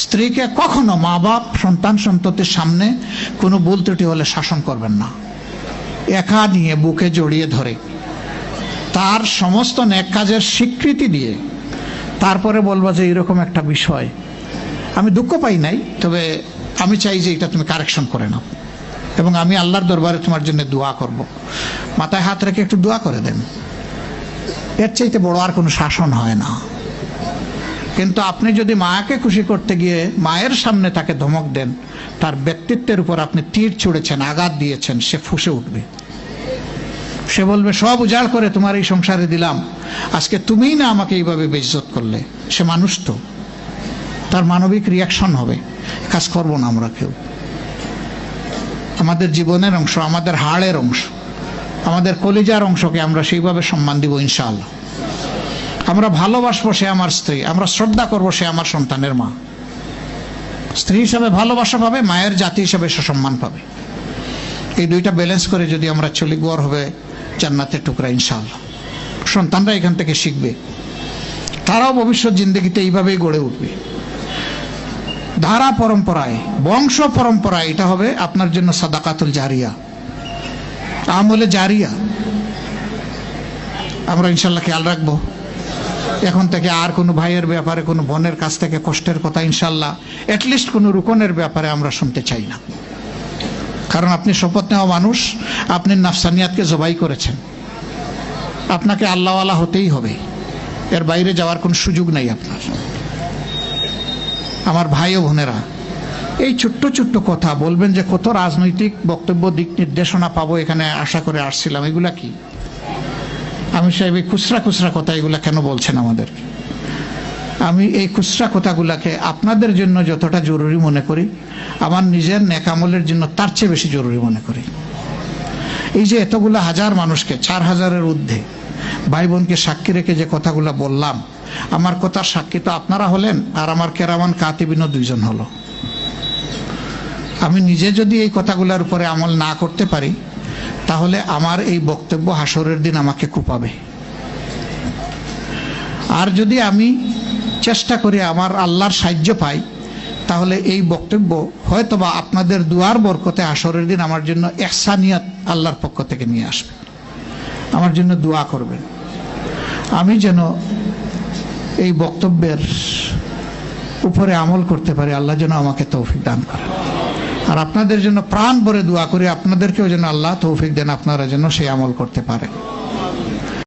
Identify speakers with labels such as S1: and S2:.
S1: স্ত্রীকে কখনো মা বাপ সন্তান সন্ততির সামনে কোনো ভুল ত্রুটি হলে শাসন করবেন না, একা নিয়ে বুকে জড়িয়ে ধরে তার সমস্ত নেক কাজের স্বীকৃতি দিয়ে তারপরে বলবো যে এরকম একটা বিষয় আমি দুঃখ পাই নাই, তবে আমি চাই যে এটা তুমি কারেকশন করে নাও এবং আমি আল্লাহর দরবারে তোমার জন্য দোয়া করব। মাথায় হাত রেখে একটু দোয়া করে দেন, এর চাইতে বড় আর কোনো শাসন হয় না। কিন্তু আপনি যদি মাকে খুশি করতে গিয়ে মায়ের সামনে তাকে ধমক দেন, তার ব্যক্তিত্বের উপর আপনি তীর ছুঁড়েছেন, আঘাত দিয়েছেন, সে ফুঁসে উঠবে। সে বলবে সব উজাড় করে তোমার এই সংসারে দিলাম, আজকে তুমিই না আমাকে এইভাবে বেইজ্জত করলে। সে মানুষ তো, তার মানবিক রিয়াকশন হবে। কাজ করবো না আমরা কেউ। আমাদের জীবনের অংশ, আমাদের হাড়ের অংশ, আমাদের কলিজার অংশকে আমরা সেইভাবে সম্মান দিব ইনশাআল্লাহ। আমরা ভালোবাসবো সে আমার স্ত্রী, আমরা শ্রদ্ধা করবো সে আমার সন্তানের মা। স্ত্রী হিসাবে ভালোবাসা পাবে, মায়ের জাতি হিসাবে সে সম্মান পাবে। এই দুইটা ব্যালেন্স করে যদি আমরা চলি, গড় হবে জান্নাতের টুকরা ইনশাআল্লাহ। সন্তানরা এখান থেকে শিখবে, তারাও ভবিষ্যৎ জিন্দগিতে এইভাবেই গড়ে উঠবে। ধারা পরম্পরায়, বংশ পরম্পরায় এটা হবে আপনার জন্য সাদাকাতুল জারিয়া, আমলে জারিয়া। আমরা ইনশাআল্লাহ খেয়াল রাখবো। এখন থেকে আর কোনো ভাইয়ের ব্যাপারে, কোনো বোনের কাছ থেকে কষ্টের কথা ইনশাআল্লাহ অ্যাটলিস্ট কোনো রুকনের ব্যাপারে আমরা শুনতে চাই না। কারণ আপনি শপথ নেওয়া মানুষ, আপনি নাফসানিয়াতকে জবাই করেছেন, আপনাকে আল্লাহওয়ালা হতেই হবে, এর বাইরে যাওয়ার কোনো সুযোগ নাই আপনার। আমার ভাই ও বোনেরা, এই ছোট্ট ছোট্ট কথা বলবেন যে কত রাজনৈতিক বক্তব্য, দিক নির্দেশনা পাবো, এখানে আশা করে আসছিলাম, এগুলা কি? আমি সাহেব এই খুচরা খুচরা কথা এগুলা কেন বলছেন আমাদের? আমি এই খুচরা কথাগুলাকে আপনাদের জন্য যতটা জরুরি মনে করি, আমার নিজের নেক আমলের জন্য তার চেয়ে বেশি জরুরি মনে করি। এই যে এতগুলা হাজার মানুষকে, 4000-এর ঊর্ধ্বে ভাই বোনকে সাক্ষী রেখে যে কথাগুলা বললাম, আমার কথার সাক্ষী তো আপনারা হলেন, আর আমার কেরামান কাতিবিনও 2 জন হলো। আমি নিজে যদি এই কথাগুলোর উপরে আমল না করতে পারি, তাহলে আমার এই বক্তব্য হাসরের দিন আমাকে কুপাবে। আর যদি আমি চেষ্টা করি আমার আল্লাহর সাহায্য পাই, তাহলে এই বক্তব্য হয়তোবা আপনাদের দুয়ার বরকতে হাসরের দিন আমার জন্য ইহসানিয়াত আল্লাহর পক্ষ থেকে নিয়ে আসবে। আমার জন্য দোয়া করবেন, আমি যেন এই বক্তব্যের উপরে আমল করতে পারি। আল্লাহ যেন আমাকে তৌফিক দান করেন। আর আপনাদের জন্য প্রাণ ভরে দোয়া করি, আপনাদেরকেও যেন আল্লাহ তৌফিক দেন, আপনারা যেন সেই আমল করতে পারেন।